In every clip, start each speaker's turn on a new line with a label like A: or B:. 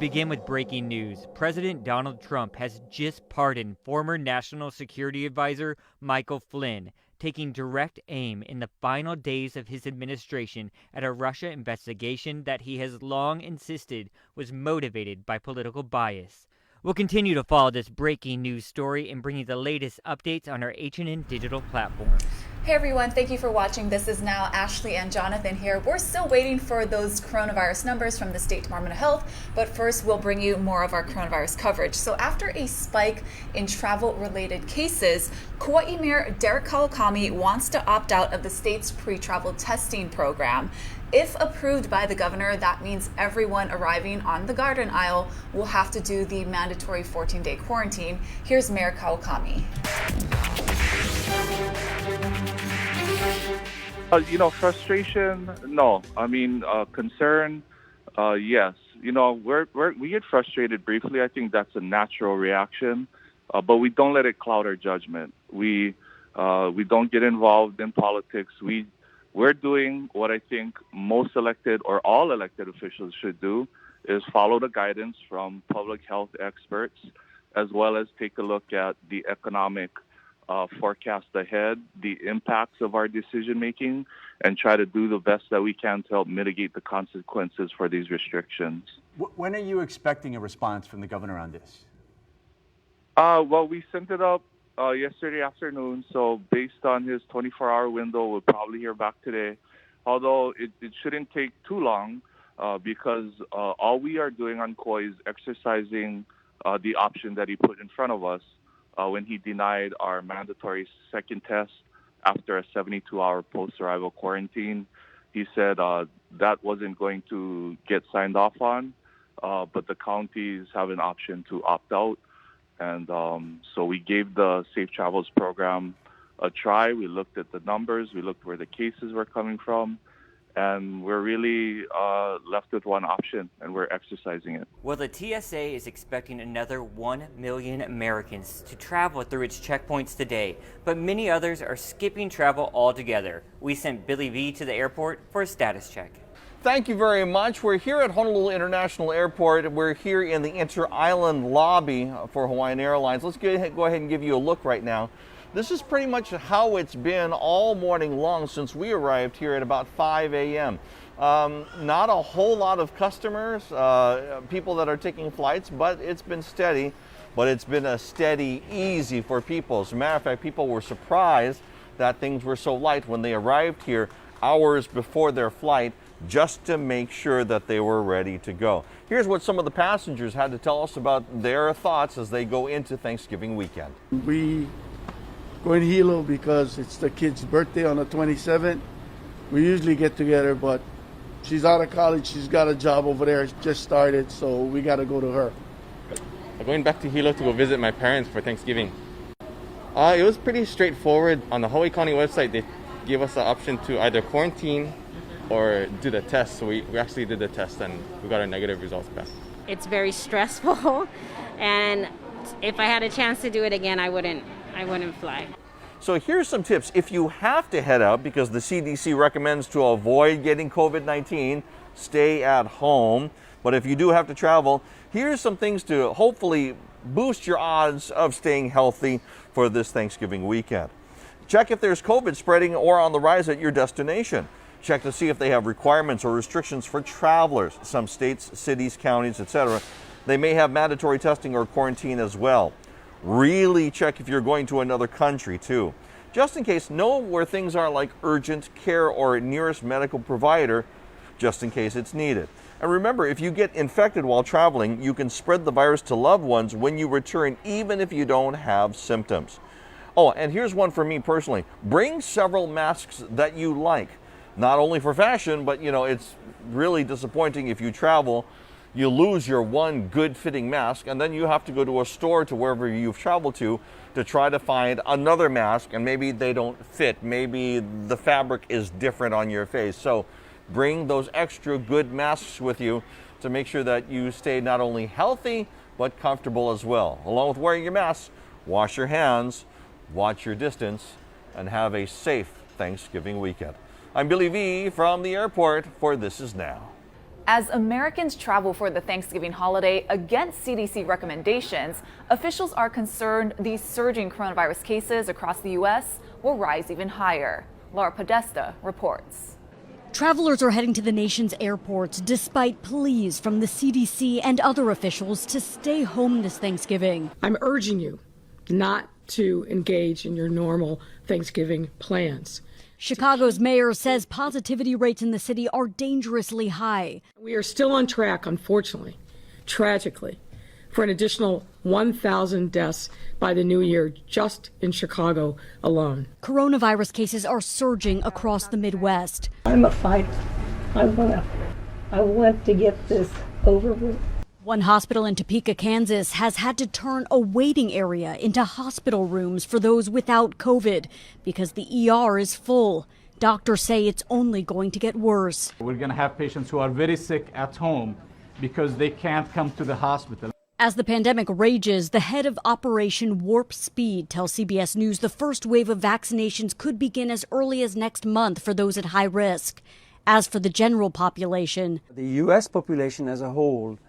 A: begin with breaking news. President Donald Trump has just pardoned former National Security Advisor Michael Flynn, taking direct aim in the final days of his administration at a Russia investigation that he has long insisted was motivated by political bias. We'll continue to follow this breaking news story and bring you the latest updates on our H&N digital platforms.
B: Hey everyone, thank you for watching. This is now Ashley and Jonathan here. We're still waiting for those coronavirus numbers from the State Department of Health, but first we'll bring you more of our coronavirus coverage. So after a spike in travel-related cases, Kauai Mayor Derek Kawakami wants to opt out of the state's pre-travel testing program. If approved by the governor, that means everyone arriving on the Garden Isle will have to do the mandatory 14-day quarantine. Here's Mayor Kawakami.
C: Frustration, no. Concern, yes. We get frustrated briefly. I think that's a natural reaction, but we don't let it cloud our judgment. We don't get involved in politics. We're doing what I think most elected or all elected officials should do, is follow the guidance from public health experts, as well as take a look at the economic forecast ahead, the impacts of our decision making, and try to do the best that we can to help mitigate the consequences for these restrictions.
D: When are you expecting a response from the governor on this?
C: Well, we sent it up yesterday afternoon, so based on his 24-hour window, we'll probably hear back today. Although it shouldn't take too long because all we are doing on Kauai is exercising the option that he put in front of us when he denied our mandatory second test after a 72-hour post-arrival quarantine. He said that wasn't going to get signed off on, but the counties have an option to opt out. And so we gave the Safe Travels program a try. We looked at the numbers. We looked where the cases were coming from. And we're really left with one option, and we're exercising it.
A: Well, the TSA is expecting another 1 million Americans to travel through its checkpoints today, but many others are skipping travel altogether. We sent Billy V to the airport for a status check.
E: Thank you very much. We're here at Honolulu International Airport. We're here in the inter-island lobby for Hawaiian Airlines. Let's go ahead and give you a look right now. This is pretty much how it's been all morning long since we arrived here at about 5 a.m. Not a whole lot of customers, people that are taking flights, but it's been steady. But it's been a steady, easy for people. As a matter of fact, people were surprised that things were so light when they arrived here hours before their flight, just to make sure that they were ready to go. Here's what some of the passengers had to tell us about their thoughts as they go into Thanksgiving weekend.
F: We going to Hilo because it's the kid's birthday on the 27th. We usually get together, but she's out of college. She's got a job over there. It's just started, so we got to go to her.
G: I'm going back to Hilo to go visit my parents for Thanksgiving. It was pretty straightforward. On the Maui County website, they gave us the option to either quarantine or do the test. So we actually did the test and we got our negative results back.
H: It's very stressful, and if I had a chance to do it again, I wouldn't fly.
E: So here's some tips. If you have to head out because the CDC recommends to avoid getting COVID-19, stay at home. But if you do have to travel, here's some things to hopefully boost your odds of staying healthy for this Thanksgiving weekend. Check if there's COVID spreading or on the rise at your destination. Check to see if they have requirements or restrictions for travelers. Some states, cities, counties, etc., they may have mandatory testing or quarantine as well. Really check if you're going to another country too. Just in case, know where things are like urgent care or nearest medical provider, just in case it's needed. And remember, if you get infected while traveling, you can spread the virus to loved ones when you return, even if you don't have symptoms. Oh, and here's one for me personally. Bring several masks that you like. Not only for fashion, but it's really disappointing if you travel, you lose your one good fitting mask, and then you have to go to a store to wherever you've traveled to try to find another mask, and maybe they don't fit. Maybe the fabric is different on your face. So bring those extra good masks with you to make sure that you stay not only healthy, but comfortable as well. Along with wearing your mask, wash your hands, watch your distance, and have a safe Thanksgiving weekend. I'm Billy V from the airport for This Is Now.
B: As Americans travel for the Thanksgiving holiday against CDC recommendations, officials are concerned these surging coronavirus cases across the U.S. will rise even higher. Laura Podesta reports.
I: Travelers are heading to the nation's airports despite pleas from the CDC and other officials to stay home this Thanksgiving.
J: I'm urging you not to engage in your normal Thanksgiving plans.
I: Chicago's mayor says positivity rates in the city are dangerously high.
J: We are still on track, unfortunately, tragically, for an additional 1,000 deaths by the new year just in Chicago alone.
I: Coronavirus cases are surging across the Midwest.
K: I'm a fighter. I want to get this over with.
I: One hospital in Topeka, Kansas has had to turn a waiting area into hospital rooms for those without COVID because the ER is full. Doctors say it's only going to get worse.
L: We're going to have patients who are very sick at home because they can't come to the hospital.
I: As the pandemic rages, the head of Operation Warp Speed tells CBS News the first wave of vaccinations could begin as early as next month for those at high risk. As for the general population,
M: the U.S. population as a whole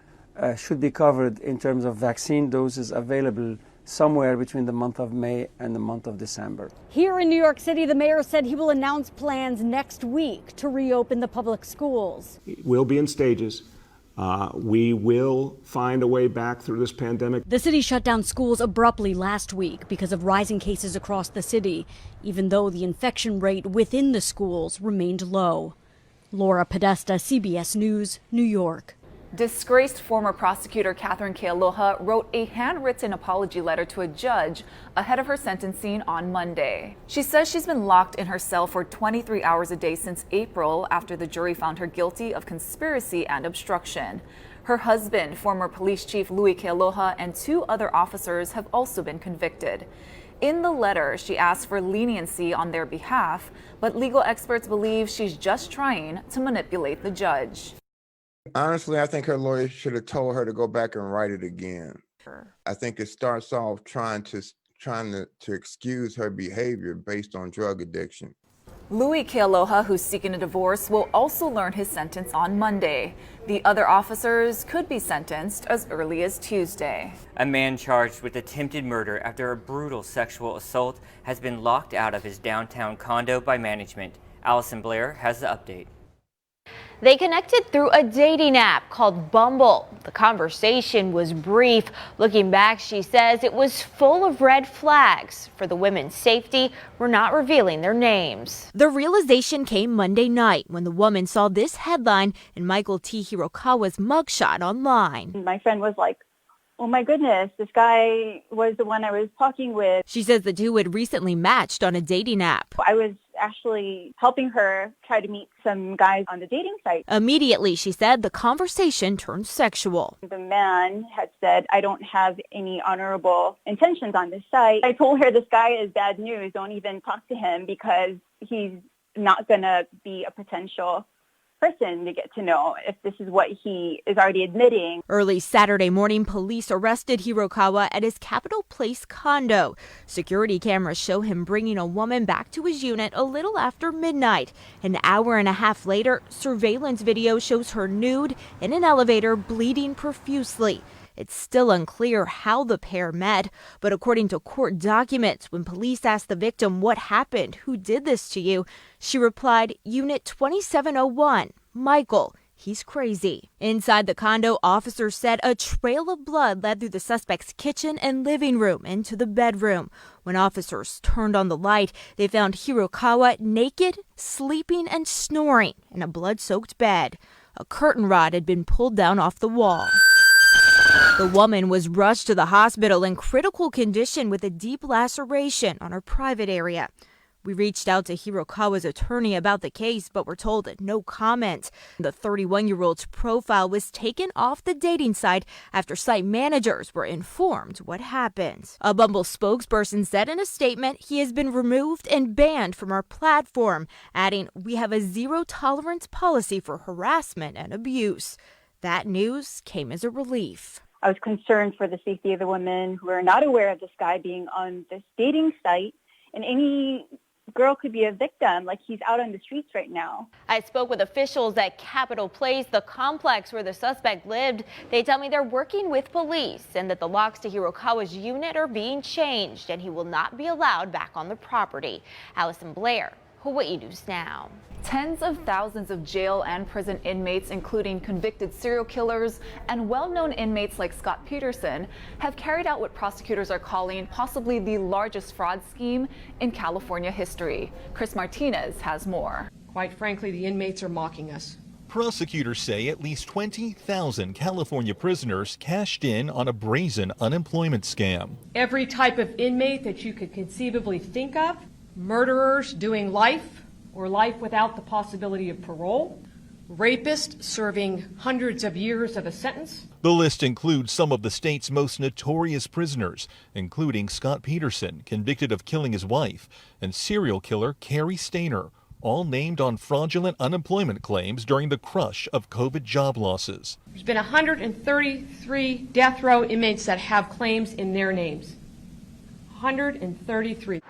M: should be covered in terms of vaccine doses available somewhere between the month of May and the month of December.
I: Here in New York City, the mayor said he will announce plans next week to reopen the public schools.
N: We'll be in stages. We will find a way back through this pandemic.
I: The city shut down schools abruptly last week because of rising cases across the city, even though the infection rate within the schools remained low. Laura Podesta, CBS News, New York.
B: Disgraced former prosecutor Catherine Kealoha wrote a handwritten apology letter to a judge ahead of her sentencing on Monday. She says she's been locked in her cell for 23 hours a day since April after the jury found her guilty of conspiracy and obstruction. Her husband, former police chief Louis Kealoha, and 2 other officers have also been convicted. In the letter, she asked for leniency on their behalf, but legal experts believe she's just trying to manipulate the judge.
O: Honestly, I think her lawyer should have told her to go back and write it again. I think it starts off trying to excuse her behavior based on drug addiction.
B: Louis Kealoha, who's seeking a divorce, will also learn his sentence on Monday. The other officers could be sentenced as early as Tuesday.
A: A man charged with attempted murder after a brutal sexual assault has been locked out of his downtown condo by management. Allison Blair has the update.
P: They connected through a dating app called Bumble. The conversation was brief. Looking back, she says it was full of red flags. For the women's safety, we're not revealing their names.
Q: The realization came Monday night when the woman saw this headline in Michael T. Hirokawa's mugshot online.
R: My friend was like, oh my goodness, this guy was the one I was talking with.
Q: She says the two had recently matched on a dating app.
R: I was actually helping her try to meet some guys on the dating site.
Q: Immediately, she said, the conversation turned sexual.
R: The man had said, I don't have any honorable intentions on this site. I told her this guy is bad news. Don't even talk to him because he's not going to be a potential person to get to know if this is what he is already admitting.
Q: Early Saturday morning, police arrested Hirokawa at his Capitol Place condo. Security cameras show him bringing a woman back to his unit a little after midnight. An hour and a half later, surveillance video shows her nude in an elevator, bleeding profusely. It's still unclear how the pair met, but according to court documents, when police asked the victim what happened, who did this to you, she replied, Unit 2701, Michael. He's crazy. Inside the condo, officers said a trail of blood led through the suspect's kitchen and living room into the bedroom. When officers turned on the light, they found Hirokawa naked, sleeping, and snoring in a blood-soaked bed. A curtain rod had been pulled down off the wall. The woman was rushed to the hospital in critical condition with a deep laceration on her private area. We reached out to Hirokawa's attorney about the case, but were told no comment. The 31-year-old's profile was taken off the dating site after site managers were informed what happened. A Bumble spokesperson said in a statement he has been removed and banned from our platform, adding, we have a zero-tolerance policy for harassment and abuse. That news came as a relief.
R: I was concerned for the safety of the women who are not aware of this guy being on this dating site and any girl could be a victim. Like, he's out on the streets right now.
P: I spoke with officials at Capitol Place, the complex where the suspect lived. They tell me they're working with police and that the locks to Hirokawa's unit are being changed and he will not be allowed back on the property. Allison Blair, Hawaii News Now.
B: Tens of thousands of jail and prison inmates, including convicted serial killers and well-known inmates like Scott Peterson, have carried out what prosecutors are calling possibly the largest fraud scheme in California history. Chris Martinez has more.
J: Quite frankly, the inmates are mocking us.
S: Prosecutors say at least 20,000 California prisoners cashed in on a brazen unemployment scam.
J: Every type of inmate that you could conceivably think of, murderers doing life or life without the possibility of parole, rapists serving hundreds of years of a sentence.
S: The list includes some of the state's most notorious prisoners, including Scott Peterson, convicted of killing his wife, and serial killer Carrie Stainer, all named on fraudulent unemployment claims during the crush of COVID job losses.
J: There's been 133 death row inmates that have claims in their names. 133.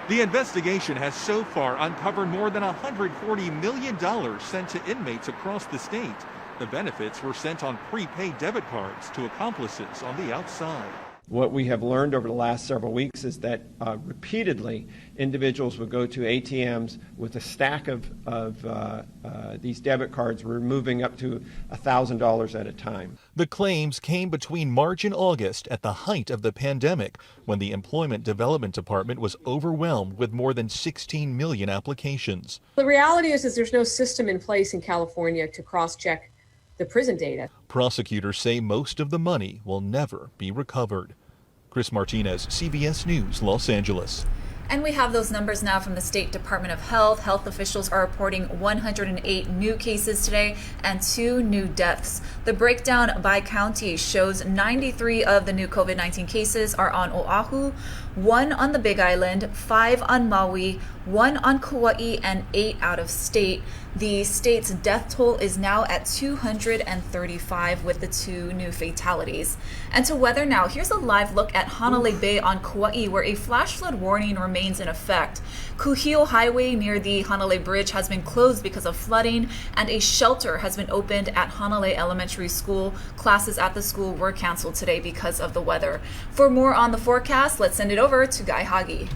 S: The investigation has so far uncovered more than $140 million sent to inmates across the state. The benefits were sent on prepaid debit cards to accomplices on the outside.
T: What we have learned over the last several weeks is that repeatedly individuals would go to ATMs with a stack of these debit cards, removing up to $1,000 at a time.
S: The claims came between March and August at the height of the pandemic, when the Employment Development Department was overwhelmed with more than 16 million applications.
J: The reality is there's no system in place in California to cross-check the prison data.
S: Prosecutors say most of the money will never be recovered. Chris Martinez, CBS News, Los Angeles.
B: And we have those numbers now from the State Department of Health. Health officials are reporting 108 new cases today and 2 new deaths. The breakdown by county shows 93 of the new COVID-19 cases are on Oahu, 1 on the Big Island, 5 on Maui, 1 on Kauai, and 8 out of state. The state's death toll is now at 235 with the 2 new fatalities. And to weather now, here's a live look at Hanalei Bay on Kauai, where a flash flood warning remains in effect. Kuhio Highway near the Hanalei Bridge has been closed because of flooding, and a shelter has been opened at Hanalei Elementary School. Classes at the school were canceled today because of the weather. For more on the forecast, let's send it over to Guy Hagi.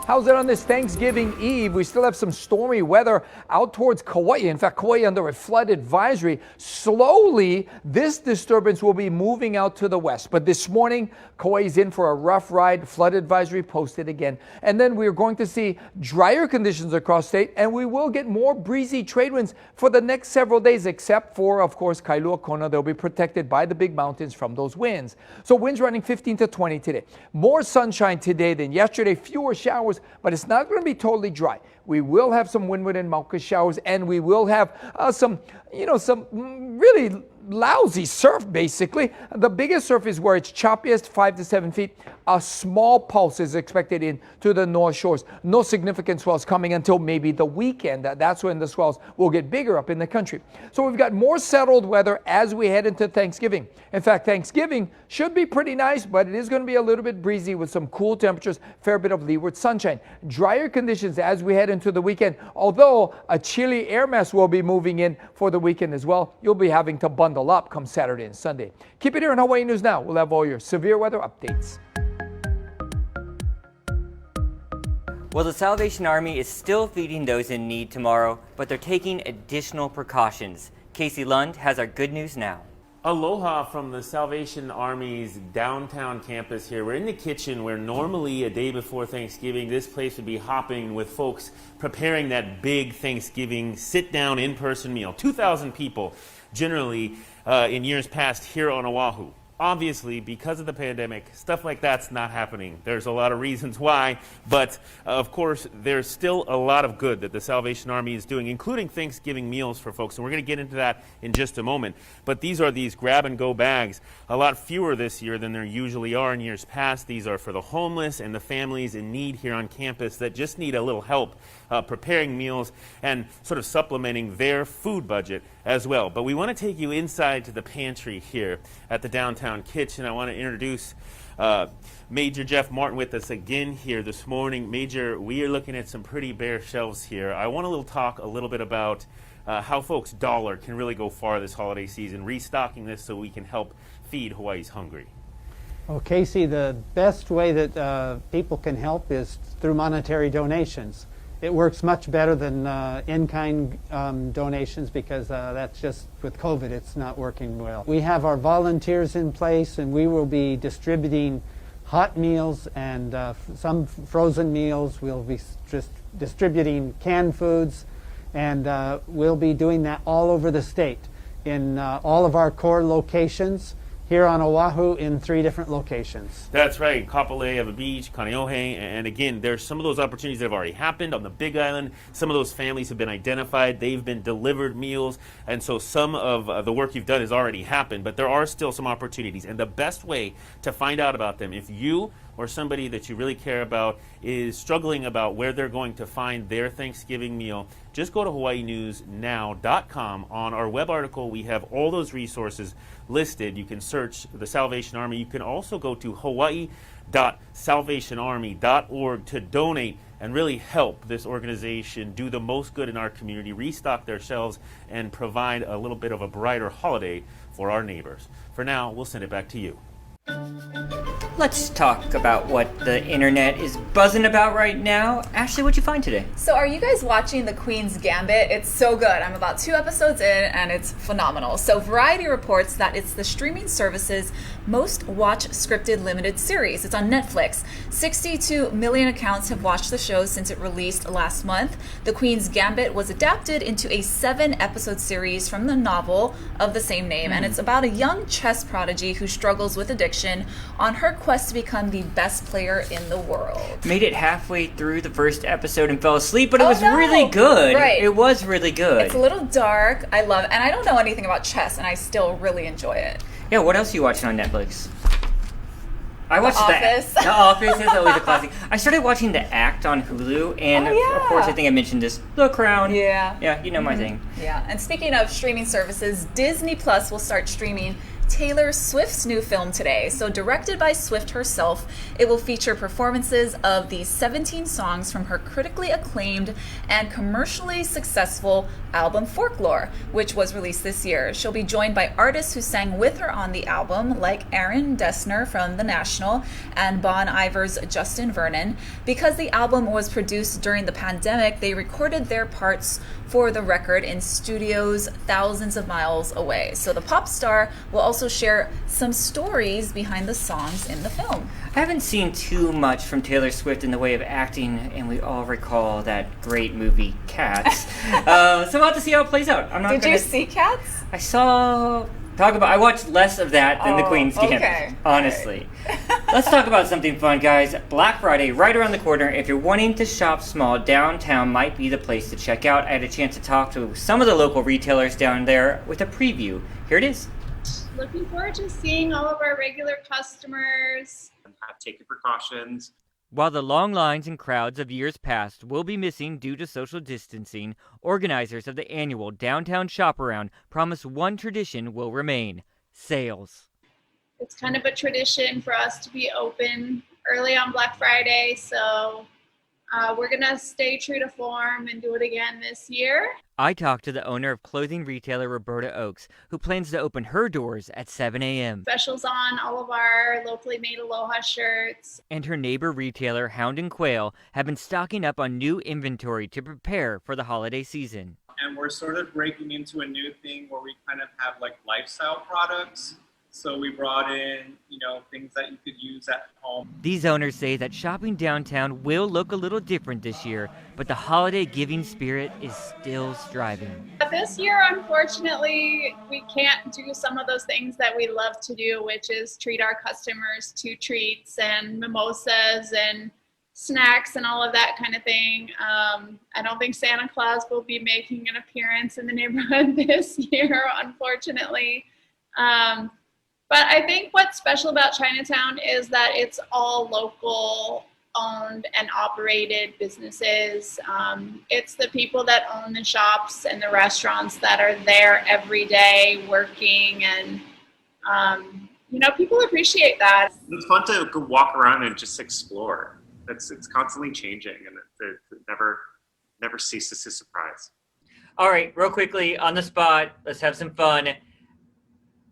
U: How's it on this Thanksgiving Eve? We still have some stormy weather out towards Kauai. In fact, Kauai under a flood advisory. Slowly, this disturbance will be moving out to the west. But this morning, Kauai is in for a rough ride. Flood advisory posted again. And then we're going to see drier conditions across state, and we will get more breezy trade winds for the next several days, except for, of course, Kailua Kona. They'll be protected by the big mountains from those winds. So winds running 15 to 20 today. More sunshine today than yesterday. Fewer showers, but it's not going to be totally dry. We will have some windward and Mauka showers, and we will have some really lousy surf, basically. The biggest surf is where it's choppiest, 5 to 7 feet. A small pulse is expected in to the north shores. No significant swells coming until maybe the weekend. That's when the swells will get bigger up in the country. So we've got more settled weather as we head into Thanksgiving. In fact, Thanksgiving should be pretty nice, but it is going to be a little bit breezy with some cool temperatures, fair bit of leeward sunshine. Drier conditions as we head into the weekend, although a chilly air mass will be moving in for the weekend as well. You'll be having to bundle up come Saturday and Sunday. Keep it here on Hawaii News Now. We'll have all your severe weather updates.
A: Well, the Salvation Army is still feeding those in need tomorrow, but they're taking additional precautions. Casey Lund has our good news now.
V: Aloha from the Salvation Army's downtown campus here. We're in the kitchen where normally a day before Thanksgiving, this place would be hopping with folks preparing that big Thanksgiving sit-down in-person meal. 2,000 people generally in years past here on Oahu. Obviously, because of the pandemic, stuff like that's not happening. There's a lot of reasons why, but of course, there's still a lot of good that the Salvation Army is doing, including Thanksgiving meals for folks, and we're going to get into that in just a moment. But these are these grab-and-go bags, a lot fewer this year than there usually are in years past. These are for the homeless and the families in need here on campus that just need a little help preparing meals and sort of supplementing their food budget as well. But we want to take you inside to the pantry here at the downtown kitchen. I want to introduce Major Jeff Martin with us again here this morning. Major, we are looking at some pretty bare shelves here. I want to talk a little bit about how folks' dollar can really go far this holiday season, restocking this so we can help feed Hawaii's hungry.
C: Well, Casey, the best way that people can help is through monetary donations. It works much better than in-kind donations because that's just, with COVID, it's not working well. We have our volunteers in place, and we will be distributing hot meals and some frozen meals. We'll be just distributing canned foods, and we'll be doing that all over the state in all of our core locations. Here on Oahu in 3 different locations.
V: That's right, Kapolei, Ava Beach, Kaneohe, and again, there's some of those opportunities that have already happened on the Big Island. Some of those families have been identified, they've been delivered meals, and so some of the work you've done has already happened, but there are still some opportunities, and the best way to find out about them, if you or somebody that you really care about is struggling about where they're going to find their Thanksgiving meal, just go to hawaiinewsnow.com. On our web article, we have all those resources listed. You can search the Salvation Army. You can also go to hawaii.salvationarmy.org to donate and really help this organization do the most good in our community, restock their shelves, and provide a little bit of a brighter holiday for our neighbors. For now, we'll send it back to you.
A: Let's talk about what the internet is buzzing about right now. Ashley, what'd you find today?
B: So are you guys watching The Queen's Gambit? It's so good. I'm about 2 episodes in and it's phenomenal. So Variety reports that it's the streaming service's most watched scripted limited series. It's on Netflix. 62 million accounts have watched the show since it released last month. The Queen's Gambit was adapted into a 7-episode series from the novel of the same name, and it's about a young chess prodigy who struggles with addiction on her quest to become the best player in the world.
A: Made it halfway through the first episode and fell asleep, but it was really good.
B: Right.
A: It was really good.
B: It's a little dark. I love it. And I don't know anything about chess, and I still really enjoy it.
A: Yeah, what else are you watching on Netflix? I watched
B: The Office.
A: The Office is always a classic. I started watching The Act on Hulu, and of course I think I mentioned this, The Crown.
B: Yeah.
A: Yeah, you know my thing.
B: Yeah, and speaking of streaming services, Disney Plus will start streaming Taylor Swift's new film today. So directed by Swift herself, it will feature performances of the 17 songs from her critically acclaimed and commercially successful album Folklore, which was released this year. She'll be joined by artists who sang with her on the album, like Aaron Dessner from The National and Bon Iver's Justin Vernon. Because the album was produced during the pandemic, they recorded their parts for the record in studios thousands of miles away. So the pop star will also share some stories behind the songs in the film.
A: I haven't seen too much from Taylor Swift in the way of acting, and we all recall that great movie Cats. So we'll have to see how it plays out.
B: Did you see Cats?
A: I watched less of that than The Queen's Gambit, honestly. Let's talk about something fun, guys. Black Friday, right around the corner. If you're wanting to shop small, downtown might be the place to check out. I had a chance to talk to some of the local retailers down there with a preview. Here it is.
D: Looking forward to seeing all of our regular customers.
W: Take your precautions.
A: While the long lines and crowds of years past will be missing due to social distancing, organizers of the annual Downtown Shop Around promise one tradition will remain: sales.
D: It's kind of a tradition for us to be open early on Black Friday, so we're going to stay true to form and do it again this year.
A: I talked to the owner of clothing retailer Roberta Oaks, who plans to open her doors at 7 a.m.
D: Specials on all of our locally made Aloha shirts.
A: And her neighbor retailer Hound and Quail have been stocking up on new inventory to prepare for the holiday season.
W: And we're sort of breaking into a new thing where we kind of have like lifestyle products. So we brought in, things that you could use at home.
A: These owners say that shopping downtown will look a little different this year, but the holiday giving spirit is still striving.
D: This year, unfortunately, we can't do some of those things that we love to do, which is treat our customers to treats and mimosas and snacks and all of that kind of thing. I don't think Santa Claus will be making an appearance in the neighborhood this year, unfortunately. But I think what's special about Chinatown is that it's all local owned and operated businesses. It's the people that own the shops and the restaurants that are there every day working and, people appreciate that.
W: It's fun to go walk around and just explore. It's constantly changing, and it never ceases to surprise.
A: All right, real quickly, on the spot, let's have some fun.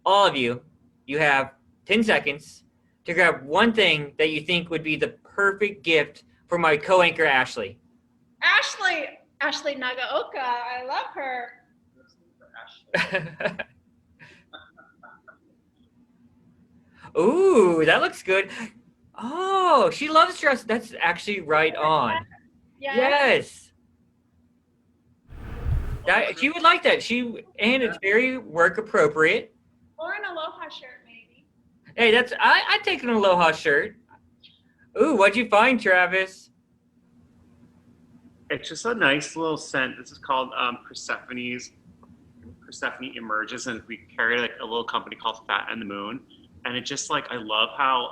A: All of you, you have 10 seconds to grab one thing that you think would be the perfect gift for my co-anchor, Ashley.
D: Ashley Nagaoka, I love her.
A: Ooh, that looks good. Oh, she loves dress. That's actually right on. Yes. She would like that. And it's very work appropriate.
D: Or an Aloha shirt, maybe.
A: Hey, I'd take an Aloha shirt. Ooh, what'd you find, Travis?
W: It's just a nice little scent. This is called Persephone Emerges, and we carry like a little company called Fat and the Moon. And it just I love how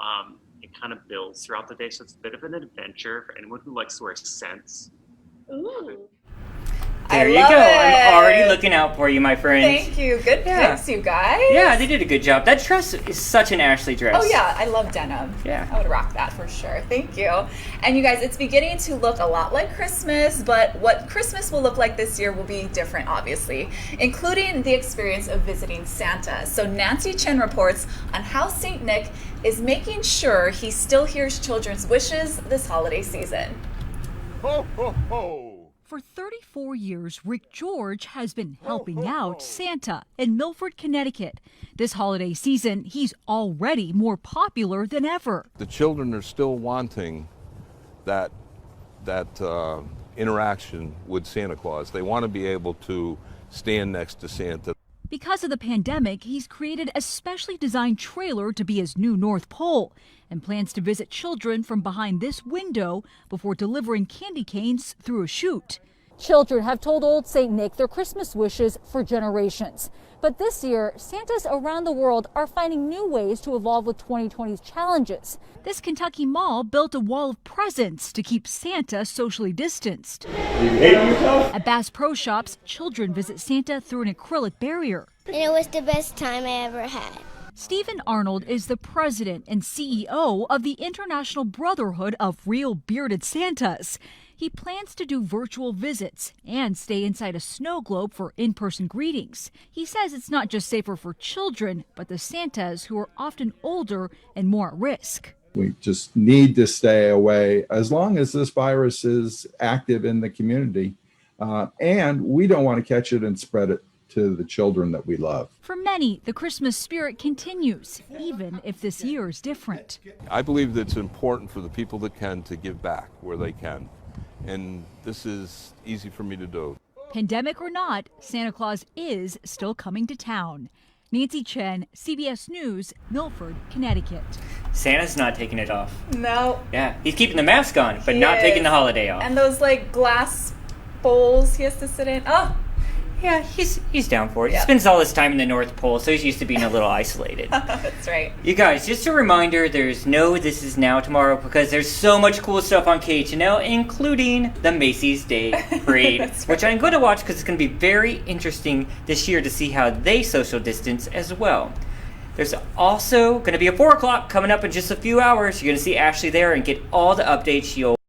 W: it kind of builds throughout the day. So it's a bit of an adventure for anyone who likes to wear scents.
D: Ooh.
A: There you go. I'm already looking out for you, my friends.
B: Thank you. Good picks, you guys.
A: Yeah, they did a good job. That dress is such an Ashley dress.
B: Oh, yeah. I love denim.
A: Yeah.
B: I would rock that for sure. Thank you. And you guys, it's beginning to look a lot like Christmas, but what Christmas will look like this year will be different, obviously, including the experience of visiting Santa. So Nancy Chen reports on how St. Nick is making sure he still hears children's wishes this holiday season.
F: Ho, ho, ho.
G: For 34 years, Rick George has been helping out Santa in Milford, Connecticut. This holiday season, he's already more popular than ever.
H: The children are still wanting that interaction with Santa Claus. They want to be able to stand next to Santa.
G: Because of the pandemic, he's created a specially designed trailer to be his new North Pole and plans to visit children from behind this window before delivering candy canes through a chute. Children have told Old St. Nick their Christmas wishes for generations. But this year, Santas around the world are finding new ways to evolve with 2020's challenges. This Kentucky mall built a wall of presents to keep Santa socially distanced. At Bass Pro Shops, children visit Santa through an acrylic barrier.
X: And it was the best time I ever had.
G: Stephen Arnold is the president and CEO of the International Brotherhood of Real Bearded Santas. He plans to do virtual visits and stay inside a snow globe for in-person greetings. He says it's not just safer for children, but the Santas who are often older and more at risk.
Y: We just need to stay away as long as this virus is active in the community. And we don't want to catch it and spread it to the children that we love.
G: For many, the Christmas spirit continues, even if this year is different.
H: I believe that it's important for the people that can to give back where they can. And this is easy for me to do.
G: Pandemic or not, Santa Claus is still coming to town. Nancy Chen, CBS News, Milford, Connecticut.
A: Santa's not taking it off.
B: No.
A: Yeah, he's keeping the mask on, but not taking the holiday off.
B: And those glass bowls he has to sit in. Oh.
A: Yeah, he's down for it. He spends all his time in the North Pole, so he's used to being a little isolated.
B: That's right.
A: You guys, just a reminder, there's no This Is Now tomorrow because there's so much cool stuff on KHNL, including the Macy's Day Parade, which I'm going to watch because it's going to be very interesting this year to see how they social distance as well. There's also going to be a 4 o'clock coming up in just a few hours. You're going to see Ashley there and get all the updates you'll